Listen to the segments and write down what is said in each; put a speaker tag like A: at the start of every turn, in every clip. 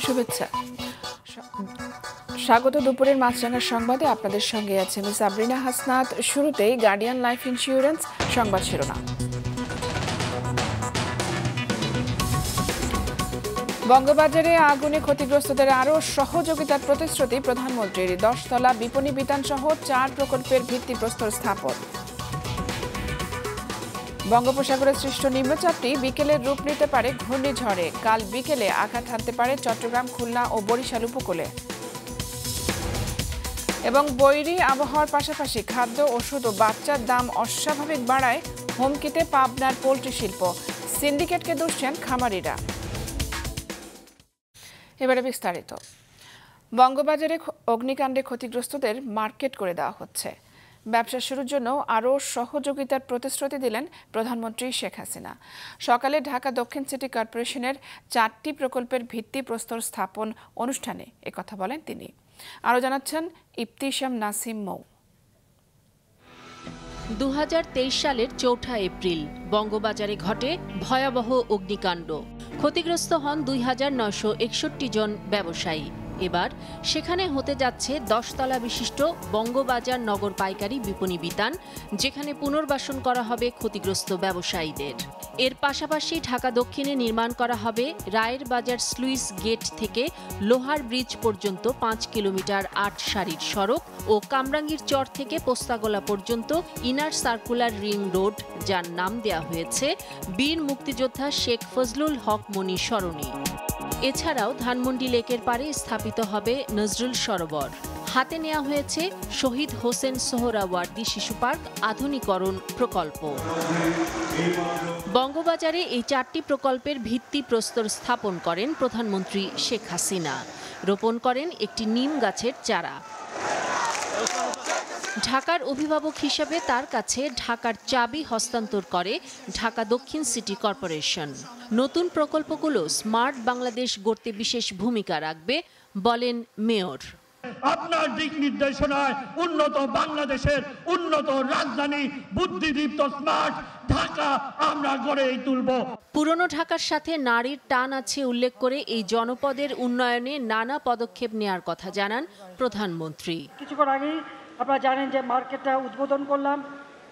A: শুভেচ্ছা, স্বাগত দুপুরের মাছরাঙার সংবাদে। আপনাদের সঙ্গে আছে আমি সাবরিনা হাসনাত। শুরুতেই গার্ডিয়ান লাইফ ইন্স্যুরেন্স সংবাদ শিরোনাম। বঙ্গবাজারে আগুনে ক্ষতিগ্রস্তদের আরও সহযোগিতার প্রতিশ্রুতি প্রধানমন্ত্রীর। 10 তলা বিপণী বিতান সহ 4 প্রকল্পের ভিত্তিপ্রস্তর স্থাপন। বঙ্গোপসাগরে সৃষ্ট নিম্নচাপটি বিকেলের রূপ নিতে পারে ঘূর্ণিঝড়ে। কাল বিকেলে আঘাত হানতে পারে চট্টগ্রাম, খুলনা ও বরিশাল উপকূলে। এবং বৈরী আবহাওয়ার পাশাপাশি খাদ্য, ওষুধ ও বাচ্চার দাম অস্বাভাবিক বাড়ায় হুমকিতে পাবনার পোল্ট্রি শিল্প। সিন্ডিকেটকে দুষছেন খামারিরা। এবারে বিস্তারিত। বঙ্গবাজারে অগ্নিকাণ্ডে ক্ষতিগ্রস্তদের মার্কেট করে দেওয়া হচ্ছে। ব্যবসা শুরুর জন্য আরও সহযোগিতার প্রতিশ্রুতি দিলেন প্রধানমন্ত্রী শেখ হাসিনা। সকালে ঢাকা দক্ষিণ সিটি কর্পোরেশনের 4টি প্রকল্পের ভিত্তিপ্রস্তর স্থাপন অনুষ্ঠানে একথা বলেন তিনি। আরও জানাচ্ছেন ইফতিশাম নাসিম মৌ।
B: 2023 সালের 4 এপ্রিল বঙ্গবাজারে ঘটে ভয়াবহ অগ্নিকাণ্ড। ক্ষতিগ্রস্ত হন 2961 জন ব্যবসায়ী। এবার সেখানে হতে যাচ্ছে 10 তলা বিশিষ্ট বঙ্গবাজার নগর পাইকারি বিপণী বিতান, যেখানে পুনর্বাসন করা হবে ক্ষতিগ্রস্ত ব্যবসায়ীদের। এর পাশাপাশি ঢাকা দক্ষিণে নির্মাণ করা হবে রায়ের বাজার স্লুইস গেট থেকে লোহার ব্রিজ পর্যন্ত 5 কিলোমিটার 8 সারির সড়ক ও কামরাঙ্গীর চর থেকে পোস্তাগোলা পর্যন্ত ইনার সার্কুলার রিং রোড, যার নাম দেয়া হয়েছে বীর মুক্তিযোদ্ধা শেখ ফজলুল হক মনি সরণি। এছাড়াও ধানমন্ডি লেকের পাড়ে স্থাপিত হবে নজরুল সরোবর। হাতে নেওয়া হয়েছে শহীদ হোসেন সোহরাওয়ার্দী শিশু পার্ক আধুনিকরণ প্রকল্প। বঙ্গবাজারে এই 4টি প্রকল্পের ভিত্তিপ্রস্তর স্থাপন করেন প্রধানমন্ত্রী শেখ হাসিনা। রোপণ করেন একটি নিম গাছের চারা। ঢাকার অভিভাবক হিসেবে তার কাছে ঢাকার চাবি হস্তান্তর করে ঢাকা দক্ষিণ সিটি কর্পোরেশন। নতুন প্রকল্পগুলো স্মার্ট বাংলাদেশ গড়তে বিশেষ ভূমিকা রাখবে বলেন মেয়র।
C: আপনার দিক নির্দেশনায় উন্নত বাংলাদেশের উন্নত রাজধানী, বুদ্ধিদীপ্ত স্মার্ট ঢাকা আমরা গড়েই তুলব।
B: পুরনো ঢাকার সাথে নারীর টান আছে উল্লেখ করে এই জনপদের উন্নয়নে নানা পদক্ষেপ নেয়ার কথা জানান প্রধানমন্ত্রী।
D: কিছুক্ষণ আগেই আপনারা জানেন যে মার্কেটটা উদ্বোধন করলাম।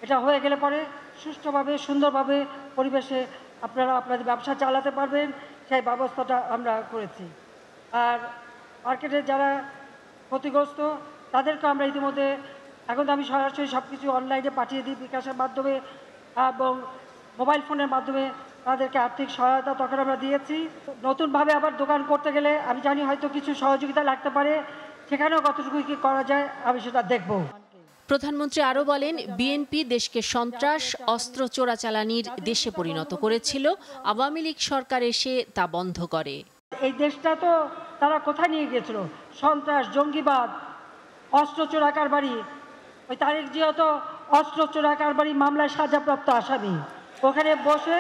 D: এটা হয়ে গেলে পরে সুষ্ঠুভাবে, সুন্দরভাবে পরিবেশে আপনারা আপনাদের ব্যবসা চালাতে পারবেন, সেই ব্যবস্থাটা আমরা করেছি। আর মার্কেটে যারা ক্ষতিগ্রস্ত তাদেরকে আমরা ইতিমধ্যে, এখন তো আমি সরাসরি সব কিছু অনলাইনে পাঠিয়ে দিই বিকাশের মাধ্যমে এবং মোবাইল ফোনের মাধ্যমে তাদেরকে আর্থিক সহায়তা তখন আমরা দিয়েছি। নতুনভাবে আবার দোকান করতে গেলে আমি জানি হয়তো কিছু সহযোগিতা লাগতে পারে, সেখানেও কতটুকু কি করা যায় আমি সেটা দেখব।
B: প্রধানমন্ত্রী আরও বলেন, বিএনপি দেশকে সন্ত্রাস, অস্ত্র চোরাচালানির দেশে পরিণত করেছিল। আওয়ামী লীগ সরকার এসে তা বন্ধ করে।
D: এই দেশটা তো তারা কোথায় নিয়ে গিয়েছিল? সন্ত্রাস, জঙ্গিবাদ, অস্ত্র চোরা কারবারি। ওই তারেক জিয়া তো অস্ত্র চোরা কারবারি মামলায় সাজাপ্রাপ্ত আসামি। ওখানে বসে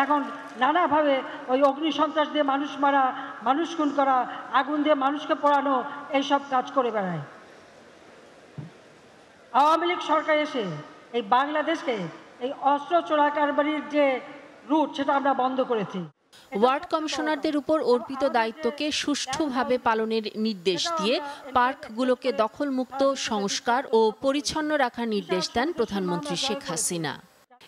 D: এখন নানাভাবে ওই অগ্নি সন্ত্রাস দিয়ে মানুষ মারা, মানুষ খুন করা, আগুন দিয়ে মানুষকে পোড়ানো, এইসব কাজ করে বেড়ায়। আওয়ামী লীগ সরকার এসে এই বাংলাদেশকে এই অস্ত্র চোরা কারবারির যে রুট, সেটা আমরা বন্ধ করেছি।
B: ওয়ার্ড কমিশনারদের উপর অর্পিত দায়িত্বকে সুষ্ঠুভাবে পালনের নির্দেশ দিয়ে পার্কগুলোকে দখলমুক্ত, সংস্কার ও পরিচ্ছন্ন রাখার নির্দেশ দেন প্রধানমন্ত্রী শেখ হাসিনা।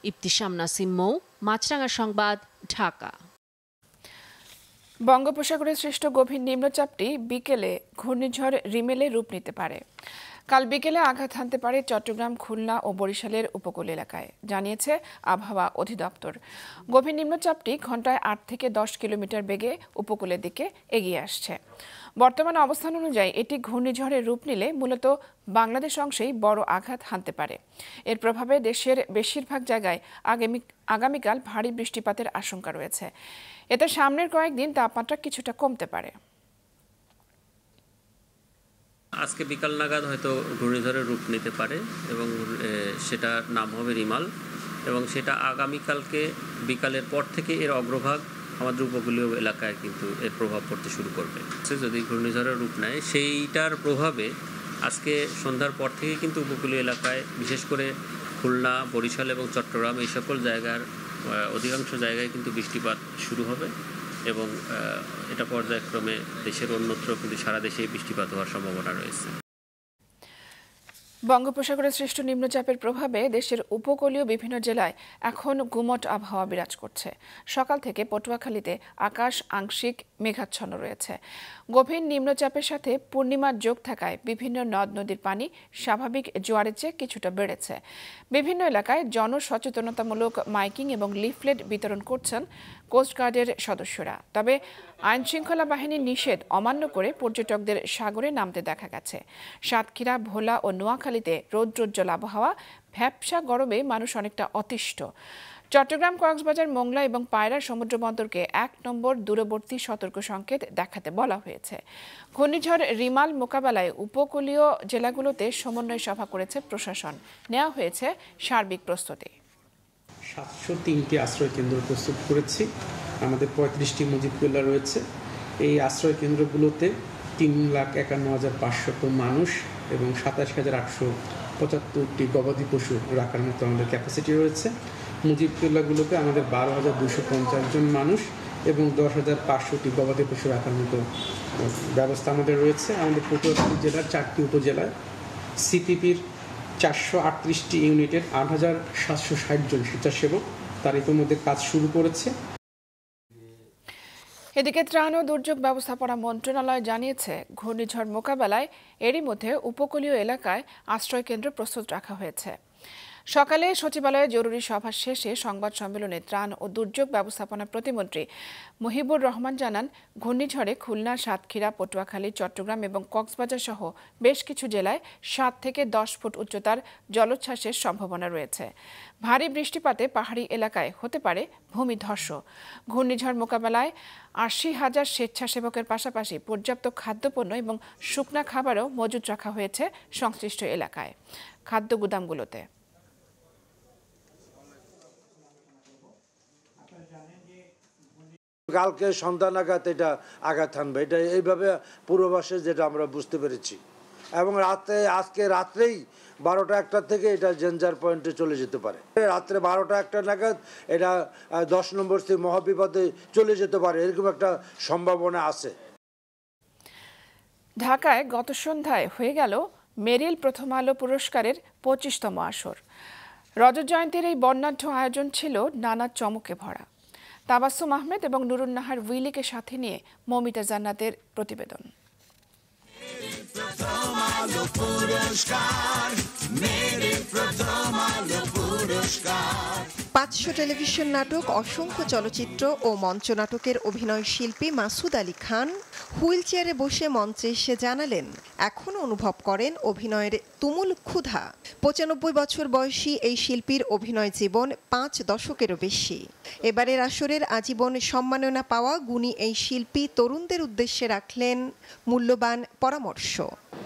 B: ইফতিশাম নাসিম মৌ, মাছরাঙা সংবাদ, ঢাকা।
A: বঙ্গোপসাগরে সৃষ্ট গভীর নিম্নচাপটি বিকেলে ঘূর্ণিঝড় রিমেলে রূপ নিতে পারে। কাল বিকেলে আঘাত হানতে পারে চট্টগ্রাম, খুলনা ও বরিশালের উপকূল এলাকায়, জানিয়েছে আবহাওয়া অধিদপ্তর। গভীর নিম্নচাপটি ঘন্টায় 8 থেকে 10 কিলোমিটার বেগে উপকূলের দিকে এগিয়ে আসছে। বর্তমান অবস্থান অনুযায়ী এটি ঘূর্ণিঝড়ের রূপ নিলে মূলত বাংলাদেশ অংশেই বড় আঘাত হানতে পারে। এর প্রভাবে দেশের বেশিরভাগ জায়গায় আগামীকাল ভারী বৃষ্টিপাতের আশঙ্কা রয়েছে। এতে সামনের কয়েকদিন তাপমাত্রা কিছুটা কমতে পারে।
E: আজকে বিকাল নাগাদ হয়তো ঘূর্ণিঝড়ের রূপ নিতে পারে এবং সেটার নাম হবে রিমাল। এবং সেটা আগামীকালকে বিকালের পর থেকে এর অগ্রভাগ আমাদের উপকূলীয় এলাকায় কিন্তু এর প্রভাব পড়তে শুরু করবে। যদি ঘূর্ণিঝড়ের রূপ নেয় সেইটার প্রভাবে আজকে সন্ধ্যার পর থেকে কিন্তু উপকূলীয় এলাকায় বিশেষ করে খুলনা, বরিশাল এবং চট্টগ্রাম এই সকল জায়গার অধিকাংশ জায়গায় কিন্তু বৃষ্টিপাত শুরু হবে এবং এটা পর্যায়ক্রমে দেশের অন্যত্র কিন্তু সারা দেশেই বৃষ্টিপাত হওয়ার সম্ভাবনা রয়েছে।
A: বঙ্গোপসাগরে সৃষ্ট নিম্নচাপের প্রভাবে দেশের উপকূলীয় বিভিন্ন জেলায় এখন গুমট আবহাওয়া বিরাজ করছে। সকাল থেকে পটুয়াখালীতে আকাশ আংশিক মেঘাচ্ছন্ন রয়েছে। গভীর নিম্নচাপের সাথে পূর্ণিমার যোগ থাকায় বিভিন্ন নদ নদীর পানি স্বাভাবিক জোয়ারের চেয়ে কিছুটা বেড়েছে। বিভিন্ন এলাকায় জনসচেতনতামূলক মাইকিং এবং লিফলেট বিতরণ করছেন কোস্টগার্ডের সদস্যরা। তবে আইনশৃঙ্খলা বাহিনীর নিষেধ অমান্য করে পর্যটকদের সাগরে নামতে দেখা গেছে। সাতক্ষীরা, ভোলা ও নোয়াখালীতে রৌদ্রোজ্জ্বল আবহাওয়া, ভ্যাপসা গরমে মানুষ অনেকটা অতিষ্ঠ। চট্টগ্রাম, কক্সবাজার, মোংলা এবং পায়রা সমুদ্র বন্দরকে ১ নম্বর দূরবর্তী সতর্ক সংকেত দেখাতে বলা হয়েছে। ঘূর্ণিঝড় রিমাল মোকাবেলায় উপকূলীয় জেলাগুলোতে সমন্বয় সভা করেছে প্রশাসন। নেওয়া হয়েছে সার্বিক প্রস্তুতি।
F: ৭০৩টি আশ্রয় কেন্দ্র প্রস্তুত করেছি। আমাদের ৩৫টি মুজিব কেল্লা রয়েছে। এই আশ্রয় কেন্দ্রগুলোতে ৩,৫১,৫০০ মানুষ এবং ২৭,৮৭৫টি গবাদি পশু রাখার মতো আমাদের ক্যাপাসিটি রয়েছে। মুজিব কেল্লাগুলোতে আমাদের ১২,২৫০ জন মানুষ এবং ১০,৫০০টি গবাদি পশু রাখার মতো ব্যবস্থা আমাদের রয়েছে। আমাদের পটুয়াখালী জেলার ৪টি উপজেলায় সিপিপির ৪৩৮টি ইউনিটের ৮,৭৬০ জন স্বেচ্ছাসেবক তার ইতিমধ্যে কাজ শুরু করেছে।
A: এদিকে ত্রাণ ও দুর্যোগ ব্যবস্থাপনা মন্ত্রণালয় জানিয়েছে, ঘূর্ণিঝড় মোকাবেলায় এরই মধ্যে উপকূলীয় এলাকায় আশ্রয়কেন্দ্র প্রস্তুত রাখা হয়েছে। সকালে সচিবালয়ে জরুরি সভা শেষে সংবাদ সম্মেলনে ত্রাণ ও দুর্যোগ ব্যবস্থাপনা প্রতিমন্ত্রী মুহিবুর রহমান জানান, ঘূর্ণিঝড়ে খুলনা, সাতক্ষীরা, পটুয়াখালী, চট্টগ্রাম এবং কক্সবাজার সহ বেশ কিছু জেলায় ৭ থেকে ১০ ফুট উচ্চতার জলোচ্ছ্বাসের সম্ভাবনা রয়েছে। ভারী বৃষ্টিপাতে পাহাড়ি এলাকায় হতে পারে ভূমিধস। ঘূর্ণিঝড় মোকাবেলায় ৮০,০০০ স্বেচ্ছাসেবকের পাশাপাশি পর্যাপ্ত খাদ্যপণ্য এবং শুকনা খাবারও মজুত রাখা হয়েছে সংশ্লিষ্ট এলাকায় খাদ্য গুদামগুলোতে।
G: কালকে সন্ধ্যা নাগাদ এটা আঘাত হানবে, এটা এইভাবে পূর্বাভাসে যেটা আমরা বুঝতে পেরেছি। এবং আজকে রাত্রেই ১২টা ১টা থেকে এটা ডেঞ্জার পয়েন্টে চলে যেতে পারে। রাত্রে ১২টা ১টা নাগাদ এটা ১০ নম্বর স্থির মহাবিপদে চলে যেতে পারে, এরকম একটা সম্ভাবনা আছে।
A: ঢাকায় গত সন্ধ্যায় হয়ে গেল মেরিল প্রথম আলো পুরস্কারের ২৫তম আসর। রজত জয়ন্তীর এই বর্ণাঢ্য আয়োজন ছিল নানা চমকে ভরা। তাবাসসুম আহমেদ এবং নুরুন্নাহার উইলিকে সাথে নিয়ে মমিতা জান্নাতের প্রতিবেদন।
H: ৫০০ টেলিভিশন নাটক, অসংখ্য চলচ্চিত্র ও মঞ্চনাটকের অভিনয় শিল্পী মাসুদ আলী খান হুইল চেয়ারে বসে মঞ্চে এসে জানালেন, এখনও অনুভব করেন অভিনয়ের তুমুল ক্ষুধা। ৯৫ বছর বয়সী এই শিল্পীর অভিনয় জীবন ৫ দশকেরও বেশি। এবারের আসরের আজীবন সম্মাননা পাওয়া গুণী এই শিল্পী তরুণদের উদ্দেশ্যে রাখলেন মূল্যবান পরামর্শ।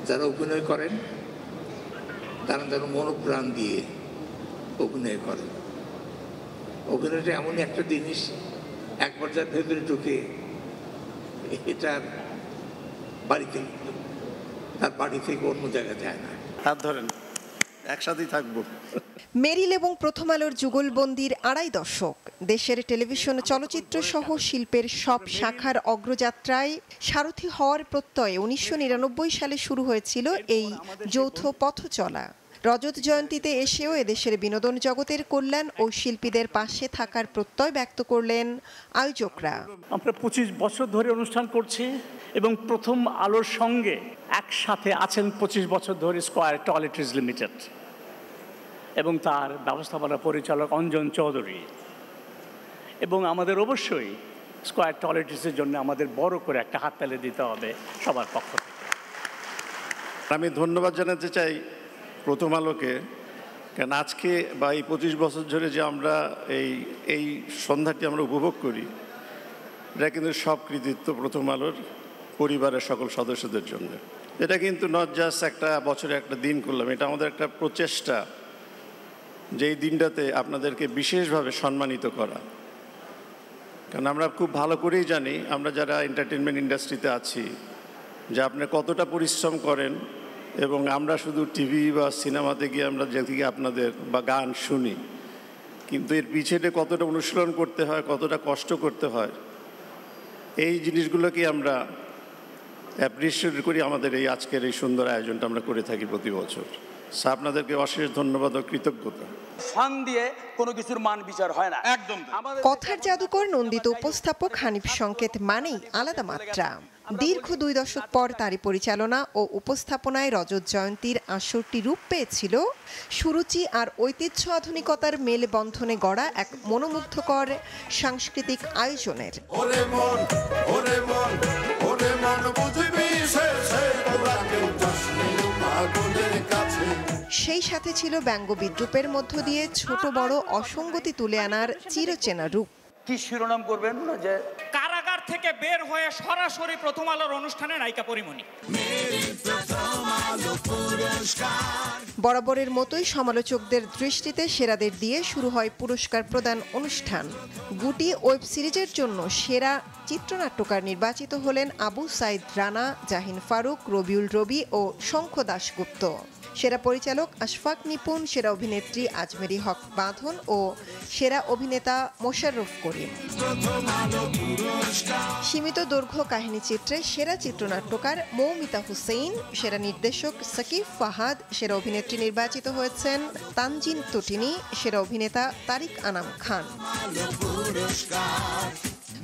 I: যারা অভিনয় করেন তারা যেন মনোপ্রাণ দিয়ে অভিনয় করেন। অভিনয়টা এমনই একটা জিনিস, একবার যার ভেতরে ঢুকে এটার তার বাড়ি থেকে অন্য জায়গায় যায় না।
J: হাত ধরেন, একসাথেই থাকবো।
H: মেরিল এবং প্রথম আলোর যুগলবন্দির ২.৫ দশক দেশের টেলিভিশন, চলচ্চিত্র সহ শিল্পের সব শাখার অগ্রযাত্রায় সারথি হওয়ার প্রত্যয়ে ১৯৯৯ সালে শুরু হয়েছিল এই যৌথ পথ চলা। রজত জয়ন্তীতে এসেও এদেশের বিনোদন জগতের কল্যাণ ও শিল্পীদের পাশে থাকার প্রত্যয় ব্যক্ত করলেন আয়োজকরা।
C: আমরা ২৫ বছর ধরে অনুষ্ঠান করছি এবং প্রথম আলোর সঙ্গে একসাথে আছেন ২৫ বছর ধরে স্কয়ার টয়লেট্রিজ লিমিটেড এবং তার ব্যবস্থাপনা পরিচালক অঞ্জন চৌধুরী। এবং আমাদের অবশ্যই স্কয়ার টয়লেট্রিজের জন্য আমাদের বড় করে একটা হাততালি দিতে হবে সবার পক্ষ থেকে।
J: আমি ধন্যবাদ জানাতে চাই প্রথম আলোকে, কারণ আজকে বা এই ২৫ বছর ধরে যে আমরা এই সন্ধ্যাটি আমরা উপভোগ করি, এটা কিন্তু সব কৃতিত্ব প্রথম আলোর পরিবারের সকল সদস্যদের জন্য। এটা কিন্তু নট জাস্ট একটা বছরে একটা দিন করলাম, এটা আমাদের একটা প্রচেষ্টা যে এই দিনটাতে আপনাদেরকে বিশেষভাবে সম্মানিত করা। কারণ আমরা খুব ভালো করেই জানি, আমরা যারা এন্টারটেনমেন্ট ইন্ডাস্ট্রিতে আছি, যে আপনি কতটা পরিশ্রম করেন, এবং আমরা শুধু টিভি বা সিনেমাতে গিয়ে আমরা যেদিকে আপনাদের বা গান শুনি, কিন্তু এর পিছনে কতটা অনুশীলন করতে হয়, কতটা কষ্ট করতে হয়, এই জিনিসগুলোকে আমরা অ্যাপ্রিসিয়েট করি। আমাদের এই আজকের এই সুন্দর আয়োজনটা আমরা করে থাকি প্রতি বছর। আপনাদেরকে অশেষ ধন্যবাদ ও কৃতজ্ঞতা।
K: ফান দিয়ে কোনো কিছুর মান বিচার হয় না, একদম।
H: কথার জাদুকর নন্দিত উপস্থাপক হানিফ সংকেত মানেই আলাদা মাত্রা। দীর্ঘ 2 দশক পর তারই পরিচালনা ও উপস্থাপনায় রজত জয়ন্তীর আসরটি রূপ পেয়েছিল সুরুচি আর ঐতিহ্য আধুনিকতার মেলবন্ধনে গড়া এক মনোমুগ্ধকর সাংস্কৃতিক আয়োজনের। সেই সাথে ছিল ব্যঙ্গ বিদ্রুপের মধ্য দিয়ে ছোট বড় অসঙ্গতি তুলে আনার চিরচেনা রূপ।
K: কি শিরোনাম করবেন? যে
L: কারাগার থেকে বের হয়ে সরাসরি প্রথম আলোর অনুষ্ঠানে নায়িকা পরিমণি।
H: বরাবরের মতোই সমালোচকদের দৃষ্টিতে সেরাদের দিয়ে শুরু হয় পুরস্কার প্রদান অনুষ্ঠান। গুটি ওয়েব সিরিজের জন্য সেরা চিত্রনাট্যকার নির্বাচিত হলেন আবু সাইদ রানা, জাহিন ফারুক, রবিউল রবি ও শঙ্খ দাশগুপ্ত। সেরা পরিচালক আশফাক নিপুণ, সেরা অভিনেত্রী আজমেরি হক বাঁধন ও সেরা অভিনেতা মোশাররফ করিম। সীমিত দৈর্ঘ্য কাহিনী চিত্রে সেরা চিত্রনাট্যকার মৌমিতা হুসেইন, সেরা নির্দেশক সাকিব ফাহাদ, সেরা অভিনেত্রী নির্বাচিত হয়েছেন তানজিন তটিনী, সেরা অভিনেতা তারিক আনাম খান।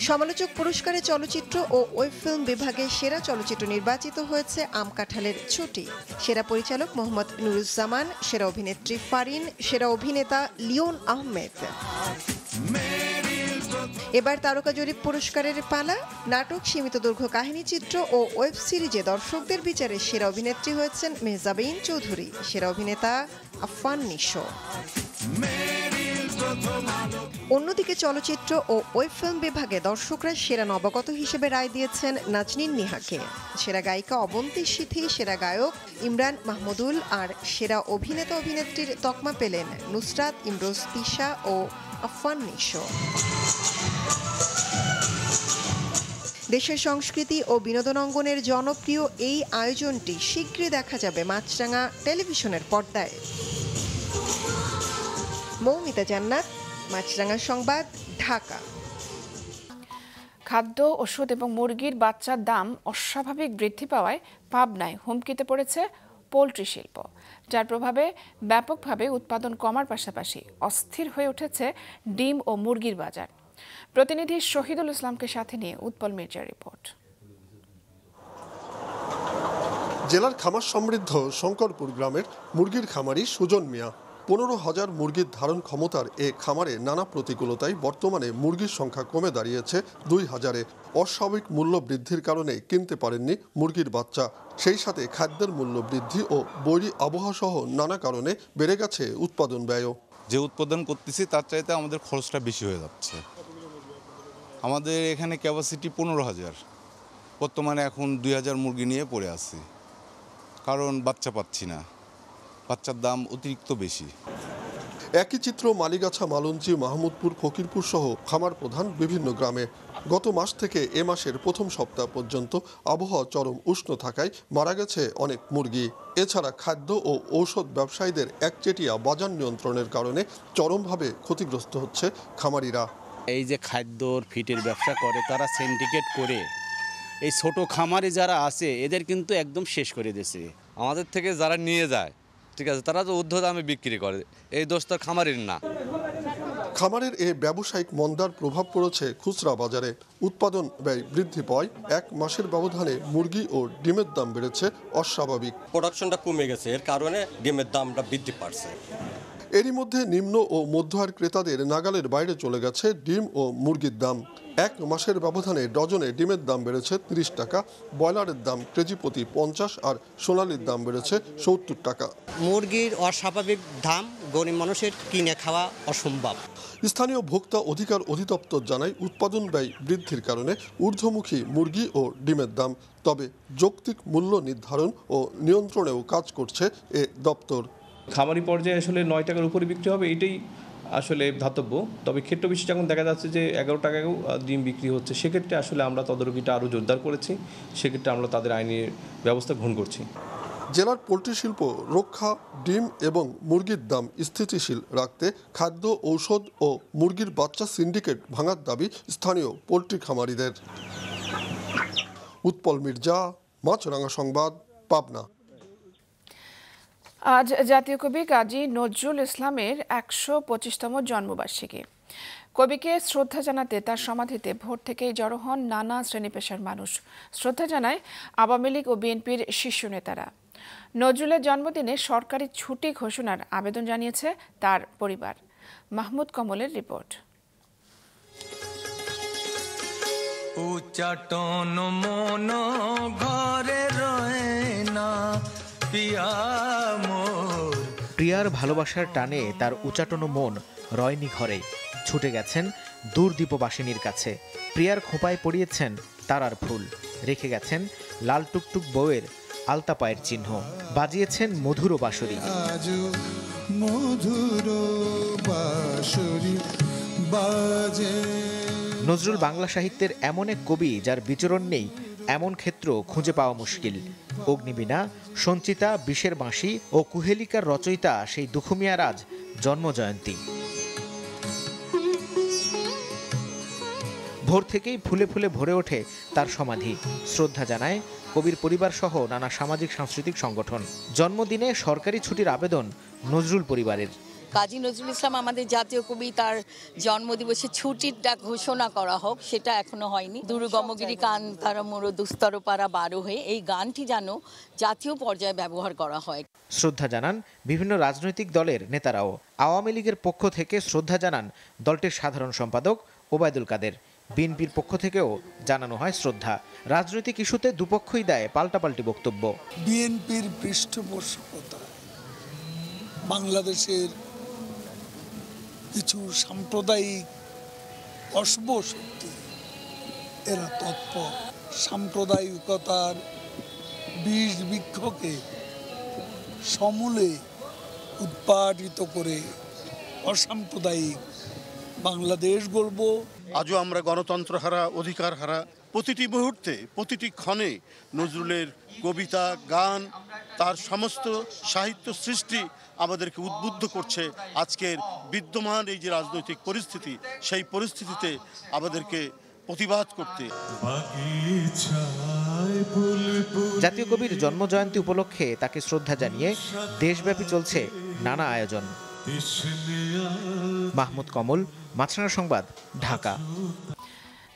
H: সমালোচক পুরস্কারে চলচ্চিত্র ও ওয়েব ফিল্ম বিভাগে সেরা চলচ্চিত্র নির্বাচিত হয়েছে আম কাঁঠালের ছুটি। সেরা পরিচালক মোহাম্মদ নুরুজ্জামান, সেরা অভিনেত্রী ফারিন, সেরা অভিনেতা লিওন আহমেদ। এবার তারকা জরিপ পুরস্কারের পালা। নাটক, সীমিত দৈর্ঘ্য কাহিনী চিত্র ও ওয়েব সিরিজে দর্শকদের বিচারে সেরা অভিনেত্রী হয়েছেন মেহজাবিন চৌধুরী, সেরা অভিনেতা আফফান নিশো। অন্যদিকে চলচ্চিত্র ও ওয়েব ফিল্ম বিভাগে দর্শকরা সেরা নবাগত হিসেবে রায় দিয়েছেন নাজনীন নিহাকে, সেরা গায়িকা অবন্তী সিথি, সেরা গায়ক ইমরান মাহমুদুল আর সেরা অভিনেতা অভিনেত্রীর তকমা পেলেন নুসরাত, ইমরোজ তিশা ও আফফান নিশো। দেশের সংস্কৃতি ও বিনোদন অঙ্গনের জনপ্রিয় এই আয়োজনটি শীঘ্রই দেখা যাবে মাছরাঙা টেলিভিশনের পর্দায়। মৌমিতা জান্নাত, মাছরাঙা সংবাদ, ঢাকা।
A: খাদ্য, ওষুধ এবং মুরগির বাচ্চার দাম অস্বাভাবিক বৃদ্ধি পাওয়ায় পাবনায় হুমকিতে পড়েছে পোলট্রি শিল্প, যার প্রভাবে ব্যাপকভাবে উৎপাদন কমার পাশাপাশি অস্থির হয়ে উঠেছে ডিম ও মুরগির বাজার। প্রতিনিধি শহীদুল ইসলামকে সাথে নিয়ে উৎপল মির্জার রিপোর্ট।
M: জেলার খামার সমৃদ্ধ শঙ্করপুর গ্রামের মুরগির খামারি সুজন মিয়া 15,000 মুরগির ধারণ ক্ষমতার এ খামারে নানা প্রতিকূলতায় বর্তমানে মুরগির সংখ্যা কমে দাঁড়িয়েছে 2,000-এ। অস্বাভাবিক মূল্য বৃদ্ধির কারণে কিনতে পারেননি মুরগির বাচ্চা। সেই সাথে খাদ্যের মূল্য বৃদ্ধি ও বৈরী আবহাওয়া সহ নানা কারণে বেড়ে গেছে উৎপাদন ব্যয়।
N: যে উৎপাদন করতেছি তার চাইতে আমাদের খরচটা বেশি হয়ে যাচ্ছে। আমাদের এখানে ক্যাপাসিটি 15,000, বর্তমানে এখন 2,000 মুরগি নিয়ে পড়ে আছি, কারণ বাচ্চা পাচ্ছি না, বাচ্চার দাম অতিরিক্ত বেশি।
M: একই চিত্র মালিগাছা, মালঞ্চি, মাহমুদপুর, ফকিরপুর সহ খামার প্রধান বিভিন্ন গ্রামে। গত মাস থেকে এ মাসের প্রথম সপ্তাহ পর্যন্ত আবহাওয়া চরম উষ্ণ থাকায় মারা গেছে অনেক মুরগি। এছাড়া খাদ্য ও ঔষধ ব্যবসায়ীদের একচেটিয়া বাজার নিয়ন্ত্রণের কারণে চরমভাবে ক্ষতিগ্রস্ত হচ্ছে খামারিরা।
O: এই যে খাদ্যর ফিটের ব্যবসা করে তারা সিন্ডিকেট করে এই ছোট খামারি যারা আছে এদের কিন্তু একদম শেষ করে দিয়েছে।
P: আমাদের থেকে যারা নিয়ে যায়, ঠিক আছে, তারা তো ঊর্ধ্ব দামে বিক্রি করে, এই দোষ তো খামারের না।
M: খামারের এ ব্যবসায়িক মন্দার প্রভাব পড়েছে খুচরা বাজারে। উৎপাদন ব্যয় বৃদ্ধি পায়, এক মাসের ব্যবধানে মুরগি ও ডিমের দাম বেড়েছে অস্বাভাবিক।
Q: প্রোডাকশনটা কমে গেছে, এর কারণে ডিমের দামটা বৃদ্ধি পাচ্ছে।
M: এরই মধ্যে নিম্ন ও মধ্যআয়ের ক্রেতাদের নাগালের বাইরে চলে গেছে ডিম ও মুরগির দাম। এক মাসের ব্যবধানে ডজনে ডিমের দাম বেড়েছে 30 টাকা, ব্রয়লারের দাম কেজি প্রতি 50 আর সোনালির দাম বেড়েছে 70 টাকা।
R: মুরগির অস্বাভাবিক দাম গরিব মানুষের কিনে খাওয়া অসম্ভব।
M: স্থানীয় ভোক্তা অধিকার অধিদপ্তর জানায়, উৎপাদন ব্যয় বৃদ্ধির কারণে ঊর্ধ্বমুখী মুরগি ও ডিমের দাম। তবে যৌক্তিক মূল্য নির্ধারণ ও নিয়ন্ত্রণেও কাজ করছে এ দপ্তর।
S: খামারি পর্যায়ে আসলে 9 টাকার উপরে বিক্রি হবে, এটাই আসলে ধাতব্য। তবে ক্ষেত্র বিশেষে এখন দেখা যাচ্ছে যে 11 টাকায়ও ডিম বিক্রি হচ্ছে, সেক্ষেত্রে আসলে আমরা তদারকিটা আরও জোরদার করেছি, সেক্ষেত্রে আমরা তাদের আইনের ব্যবস্থা গ্রহণ করছি।
M: জেলার পোলট্রি শিল্প রক্ষা, ডিম এবং মুরগির দাম স্থিতিশীল রাখতে খাদ্য, ঔষধ ও মুরগির বাচ্চা সিন্ডিকেট ভাঙার দাবি স্থানীয় পোলট্রি খামারিদের। উৎপল মির্জা, মাছরাঙা সংবাদ, পাবনা।
A: আজ জাতীয় কবি কাজী নজরুল ইসলামের 125তম জন্মবার্ষিকী। কবিকে শ্রদ্ধা জানাতে তার সমাধিতে ভোর থেকেই জড়ো হন নানা শ্রেণী পেশার মানুষ। শ্রদ্ধা জানায় আওয়ামী লীগ ও বিএনপির শীর্ষ নেতারা। নজরুলের জন্মদিনে সরকারি ছুটি ঘোষণার আবেদন জানিয়েছে তার পরিবার। মাহমুদ কমলের রিপোর্ট।
T: উচ্চাটন মন ঘরে রয়ে না পিয়া মোর।
U: প্রিয়ার ভালোবাসার টানে তার উচ্চাটন মন রয়নি ঘরে, ছুটে গেছেন দূর দ্বীপবাসিনীর কাছে। প্রিয়ার খোঁপায় পড়িয়েছেন তারার ফুল, রেখে গেছেন লাল টুকটুক বউয়ের আলতা পায়ের চিহ্ন, বাজিয়েছেন মধুর বাঁশরি। নজরুল বাংলা সাহিত্যের এমন এক কবি যার বিচরণ নেই এমন ক্ষেত্র খুঁজে পাওয়া মুশকিল। অগ্নিবীণা, সঞ্চিতা, বিষের বাঁশি ও কুহেলিকার রচয়িতা সেই দুখুমিয়ার আজ জন্মজয়ন্তী। ভোর থেকেই ফুলে ফুলে ভরে ওঠে তার সমাধি। শ্রদ্ধা জানায় কবির পরিবার সহ নানা সামাজিক সাংস্কৃতিক সংগঠন। জন্মদিনে সরকারি ছুটির আবেদন নজরুল পরিবারের।
V: কাজী নজরুল ইসলাম আমাদের জাতীয় কবি, তার জন্মদিবসে ছুটিটা ঘোষণা করা হোক, সেটা এখনো হয়নি। দুর্গমগিরি কান তারা মোর দুস্তর পাড়া বারো হয়ে, এই গানটি যেন জাতীয় পর্যায়ে ব্যবহার করা হয়।
U: শ্রদ্ধা জানান বিভিন্ন রাজনৈতিক দলের নেতারাও। আওয়ামী লীগের পক্ষ থেকে শ্রদ্ধা জানান দলটির সাধারণ সম্পাদক ওবায়দুল কাদের। বিএনপির পক্ষ থেকেও জানানো হয় শ্রদ্ধা। রাজনৈতিক ইস্যুতে দুপক্ষই দেয় পাল্টাপাল্টি বক্তব্য।
W: বিএনপির পৃষ্ঠপোষকতা, বাংলাদেশের কিছু সাম্প্রদায়িক অশুভ শক্তি, এরা তৎপর সাম্প্রদায়িকতার বিষ বৃক্ষকে সমূলে উৎপাদিত করে অসাম্প্রদায়িক বাংলাদেশ গড়ব।
J: আজও আমরা গণতন্ত্র হারা, অধিকার হারা। প্রতিটি মুহূর্তে, প্রতিটি ক্ষণে নজরুলের কবিতা, গান, তার সমস্ত সাহিত্য সৃষ্টি আমাদেরকে উদ্বুদ্ধ করছে। আজকের বিদ্যমান এই যে রাজনৈতিক পরিস্থিতি, সেই পরিস্থিতিতে আমাদেরকে প্রতিবাদ করতে।
U: জাতীয় কবির জন্মজয়ন্তী উপলক্ষে তাকে শ্রদ্ধা জানিয়ে দেশব্যাপী চলছে নানা আয়োজন। মাহমুদ কমল, মাছরাঙা সংবাদ, ঢাকা।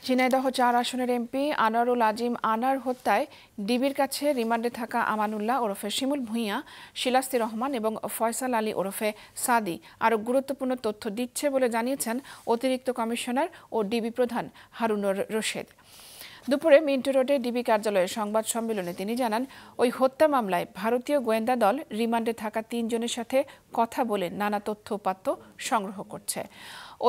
A: ঝিনাইদহ 4 আসনের এমপি আনোয়ারুল আজিম আনার হত্যায় ডিবির কাছে রিমান্ডে থাকা আমানুল্লাহ ওরফে শিমুল ভূঁইয়া, শিলাস্তি রহমান এবং ফয়সাল আলী ওরফে সাদি আরও গুরুত্বপূর্ণ তথ্য দিচ্ছে বলে জানিয়েছেন অতিরিক্ত কমিশনার ও ডিবি প্রধান হারুনুর রশিদ। দুপুরে মিন্টু রোডে ডিবি কার্যালয়ে সংবাদ সম্মেলনে তিনি জানান, ওই হত্যা মামলায় ভারতীয় গোয়েন্দা দল রিমান্ডে থাকা 3 জনের সাথে কথা বলে নানা তথ্য উপাত্ত সংগ্রহ করছে।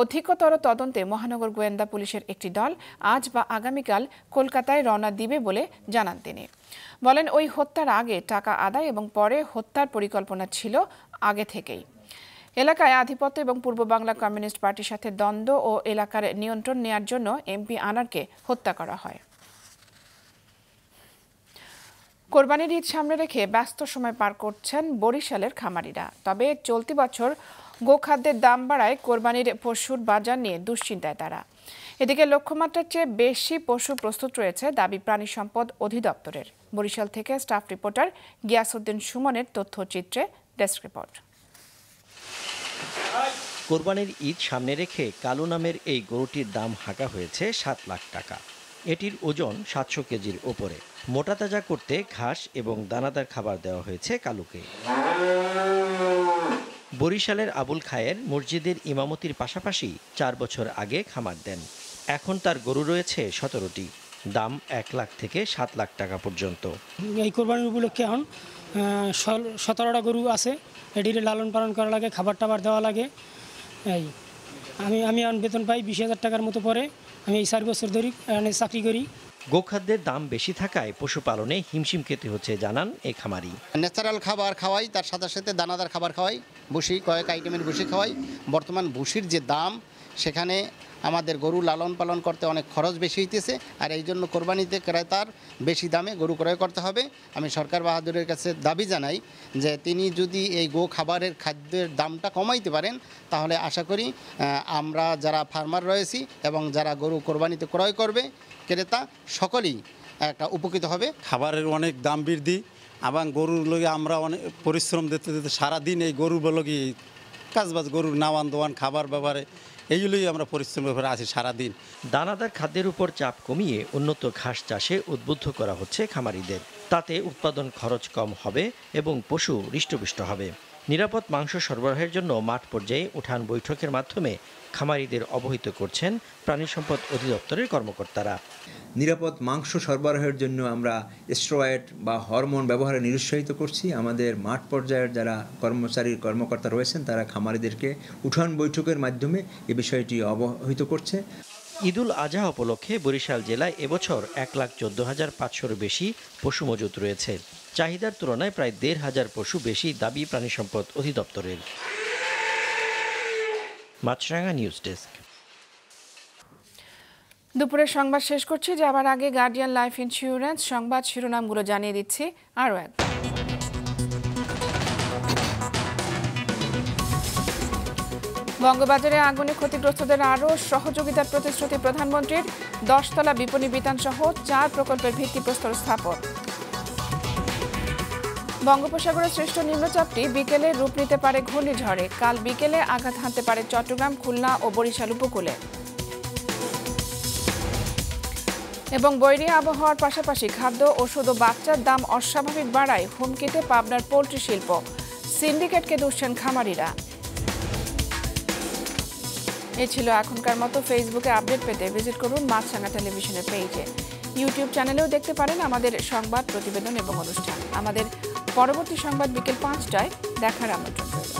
A: অধিকতর তদন্তে মহানগর গোয়েন্দা পুলিশের একটি দল আজ বা আগামীকাল কলকাতায় রওনা দিবে বলে জানান তিনি। বলেন, ওই হত্যার আগে টাকা আদায় এবং পরে হত্যার পরিকল্পনা ছিল আগে থেকেই। এলাকায় আধিপত্য এবং পূর্ব বাংলা কমিউনিস্ট পার্টির সাথে দ্বন্দ্ব ও এলাকার নিয়ন্ত্রণ নেয়ার জন্য এমপি আনারকে হত্যা করা হয়। কোরবানির ঈদ সামনে রেখে ব্যস্ত সময় পার করছেন বরিশালের খামারিরা। তবে চলতি বছর গোখাদ্যের দাম বাড়ায় কোরবানির পশুর বাজার নিয়ে দুশ্চিন্তায় তারা। এদিকে লক্ষ্যমাত্রার চেয়ে বেশি পশু প্রস্তুত রয়েছে দাবি প্রাণী সম্পদ অধিদপ্তরের। বরিশাল থেকে স্টাফ রিপোর্টার গিয়াসউদ্দিন সুমনের তথ্যচিত্রে ডেস্ক রিপোর্ট।
X: কোরবানির ঈদ সামনে রেখে কালু নামের এই গরুটির দাম হাঁকা হয়েছে 7 লাখ টাকা। এটির ওজন 700 কেজির ওপরে। মোটা তাজা করতে ঘাস এবং দানাদার খাবার দেওয়া হয়েছে কালুকে। বরিশালের আবুল খায়ের মসজিদের ইমামতির পাশাপাশি 4 বছর আগে খামার দেন। এখন তার গরু রয়েছে 17টি। দাম 1 লাখ থেকে 7 লাখ টাকা পর্যন্ত।
Y: এই কোরবানির উপলক্ষে এখন 17টা গরু আছে। এটির লালন পালন করা লাগে, খাবার টাবার দেওয়া লাগে। এই আমি বেতন পাই 20,000 টাকার মতো পরে। আমি এই 4 বছর ধরে চাকরি করি।
X: গোখাদ্যের দাম বেশি থাকায় পশুপালনে হিমশিম খেতে হচ্ছে জানান এই খামারি।
B: ন্যাচারাল খাবার খাওয়াই, তার সাথে সাথে দানাদার খাবার খাওয়াই, ভুসি কয়েক আইটেমের ভুসি খাওয়াই। বর্তমান ভুসির যে দাম, সেখানে আমাদের গরু লালন পালন করতে অনেক খরচ বেশি হইতেছে, আর এই জন্য কোরবানিতে ক্রেতার বেশি দামে গরু ক্রয় করতে হবে। আমি সরকার বাহাদুরের কাছে দাবি জানাই যে তিনি যদি এই গো খাবারের খাদ্যের দামটা কমাইতে পারেন, তাহলে আশা করি আমরা যারা ফার্মার রয়েছি এবং যারা গরু কোরবানিতে ক্রয় করবে ক্রেতা সকলেই একটা উপকৃত হবে।
D: খাবারের অনেক দাম বৃদ্ধি এবং গরুর লগে আমরা অনেক পরিশ্রম দিতে দিতে সারাদিন এই গরুর লগে কাজবাজ, গরুর নাওয়ান দোয়ান, খাবার ব্যাপারে এইগুলোই আমরা পরিশ্রম ব্যাপারে আছি সারাদিন।
X: দানাদার খাদ্যের উপর চাপ কমিয়ে উন্নত ঘাস চাষে উদ্বুদ্ধ করা হচ্ছে খামারিদের। তাতে উৎপাদন খরচ কম হবে এবং পশু হৃষ্টপুষ্ট হবে। নিরাপদ মাংস সরবরাহের জন্য মাঠ পর্যায়ে উঠান বৈঠকের মাধ্যমে খামারিদের অবহিত করছেন প্রাণী সম্পদ অধিদপ্তরের কর্মকর্তারা।
E: নিরাপদ মাংস সরবরাহের জন্য আমরা স্টেরয়েড বা হরমোন ব্যবহারে নিরুৎসাহিত করছি। আমাদের মাঠ পর্যায়ের যারা কর্মকর্তা রয়েছেন তারা খামারিদেরকে উঠান বৈঠকের মাধ্যমে এ বিষয়টি অবহিত করছে।
X: ঈদুল আজহা উপলক্ষে বরিশাল জেলায় এবছর 1,14,500-র বেশি পশু মজুত রয়েছে। চাহিদার তুলনায় প্রায় 1,500 পশু বেশি দাবি প্রাণী সম্পদ অধিদপ্তরের। মাছরাঙা নিউজ ডেস্ক।
A: দুপুরের সংবাদ শেষ করছি, যাবার আগে গার্ডিয়ান লাইফ ইন্স্যুরেন্স সংবাদ শিরোনামগুলো জানিয়ে দিচ্ছি আরও এক। বঙ্গবাজারে আগুনে ক্ষতিগ্রস্তদের আরও সহযোগিতার প্রতিশ্রুতি প্রধানমন্ত্রীর। 10 তলা বিপণী বিতান সহ 4 প্রকল্পের ভিত্তিপ্রস্তর স্থাপন। বঙ্গোপসাগরের সৃষ্ট নিম্নচাপটি বিকেলে রূপ নিতে পারে ঘূর্ণিঝড়ে। কাল বিকেলে আঘাত হানতে পারে চট্টগ্রাম, খুলনা ও বরিশাল উপকূলে। এবং বৈরী আবহাওয়ার পাশাপাশি খাদ্য, ওষুধ ও বাচ্চার দাম অস্বাভাবিক বাড়ায় হুমকিতে পাবনার পোল্ট্রি শিল্প। সিন্ডিকেটকে দুষছেন খামারিরা। এই ছিল এখনকার মতো। ফেসবুকে আপডেট পেতে ভিজিট করুন মাছরাঙা টেলিভিশনের পেজে। ইউটিউব চ্যানেলেও দেখতে পারেন আমাদের সংবাদ, প্রতিবেদন এবং অনুষ্ঠান। আমাদের পরবর্তী সংবাদ বিকেল 5টায় দেখার আমন্ত্রণ রইল।